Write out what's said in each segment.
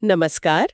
नमस्कार।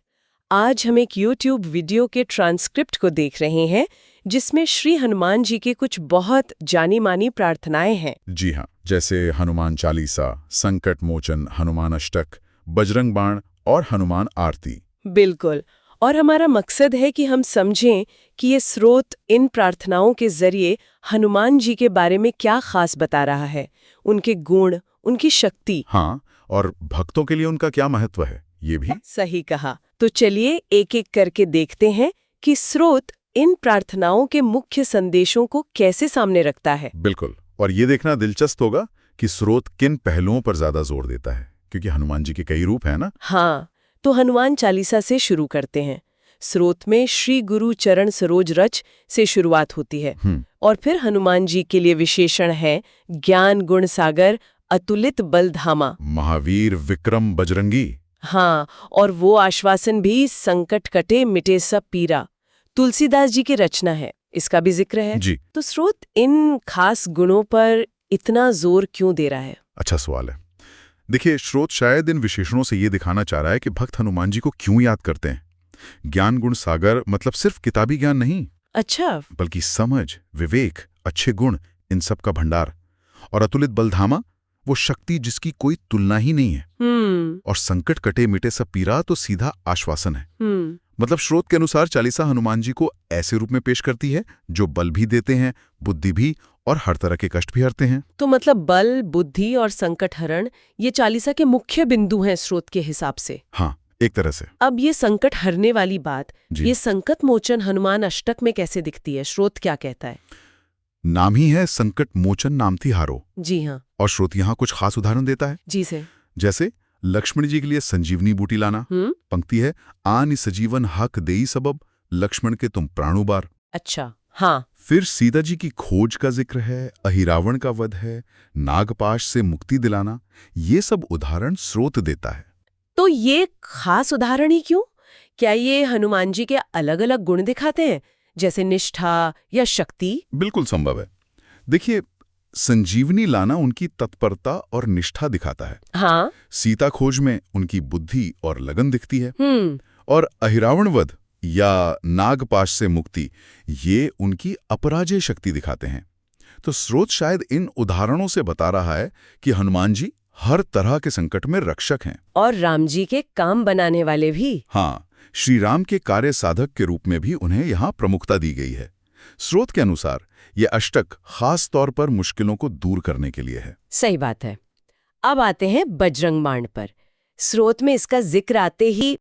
आज हम एक YouTube वीडियो के ट्रांसक्रिप्ट को देख रहे हैं जिसमें श्री हनुमान जी की कुछ बहुत जानी मानी प्रार्थनाएं हैं। जी हाँ, जैसे हनुमान चालीसा, संकट मोचन, हनुमान अष्टक, बजरंग बाण और हनुमान आरती। बिल्कुल। और हमारा मकसद है कि हम समझें कि ये स्रोत इन प्रार्थनाओं के जरिए हनुमान जी के बारे में क्या खास बता रहा है, उनके गुण, उनकी शक्ति। हाँ, और भक्तों के लिए उनका क्या महत्व है, ये भी। सही कहा। तो चलिए एक एक करके देखते हैं कि स्रोत इन प्रार्थनाओं के मुख्य संदेशों को कैसे सामने रखता है। बिल्कुल। और ये देखना दिलचस्प होगा कि स्रोत किन पहलुओं पर ज्यादा जोर देता है, क्योंकि हनुमान जी के कई रूप हैं ना। हाँ, तो हनुमान चालीसा से शुरू करते हैं। स्रोत में श्री गुरु चरण सरोज रच से शुरुआत होती है और फिर हनुमान जी के लिए विशेषण है ज्ञान गुण सागर अतुलित बलधामा, महावीर विक्रम बजरंगी। हाँ, और वो आश्वासन भी संकट कटे मिटे सब पीरा, तुलसीदास जी की रचना है, इसका भी जिक्र है। जी। तो स्रोत इन खास गुणों पर इतना जोर क्यों दे रहा है? अच्छा सवाल है। देखिए, स्रोत शायद इन विशेषणों से ये दिखाना चाह रहा है कि भक्त हनुमान जी को क्यों याद करते हैं। ज्ञान गुण सागर मतलब सिर्फ किताबी ज्ञान नहीं, अच्छा। बल्कि समझ, विवेक, अच्छे गुण, इन सब का भंडार। और अतुलित बलधामा, वो शक्ति जिसकी कोई तुलना ही नहीं है। और संकट कटे मिटे सब पीरा तो सीधा आश्वासन है। मतलब स्रोत के अनुसार चालीसा हनुमान जी को ऐसे रूप में पेश करती है जो बल भी देते हैं, बुद्धि भी, और हर तरह के कष्ट भी हरते हैं। तो मतलब बल, बुद्धि और संकट हरण ये चालीसा के मुख्य बिंदु हैं स्रोत के हिसाब से। हाँ, एक तरह से। अब ये संकट हरने वाली बात, जी। ये संकट मोचन हनुमान अष्टक में कैसे दिखती है? स्रोत क्या कहता है? नाम ही है संकट मोचन नाम थी हारो। जी हाँ। और श्रोत यहाँ कुछ खास उदाहरण देता है। जी से। जैसे लक्ष्मण जी के लिए संजीवनी बूटी लाना। पंक्ति है, आनि सजीवन हक देई सबब, लक्ष्मण के तुम प्राणुबार। अच्छा, हाँ। फिर सीता जी की खोज का जिक्र है, अहिरावण का वध है, नागपाश से मुक्ति दिलाना। ये सब उदाहरण स्रोत देता है। तो ये खास उदाहरण ही क्यों? क्या ये हनुमान जी के अलग अलग गुण दिखाते हैं, जैसे निष्ठा या शक्ति? बिल्कुल संभव है। देखिए, संजीवनी लाना उनकी तत्परता और निष्ठा दिखाता है। हाँ। सीता खोज में उनकी बुद्धि और लगन दिखती है। और अहिरावण वध या नागपाश से मुक्ति, ये उनकी अपराजय शक्ति दिखाते हैं। तो स्रोत शायद इन उदाहरणों से बता रहा है कि हनुमान जी हर तरह के संकट में रक्षक हैं। और राम जी के काम बनाने वाले भी। हाँ, श्री राम के कार्य साधक के रूप में भी उन्हें यहाँ प्रमुखता दी गई है। स्रोत के अनुसार ये अष्टक खास तौर पर मुश्किलों को दूर करने के लिए है। सही बात है। अब आते हैं बजरंग बाण पर। स्रोत में इसका जिक्र आते ही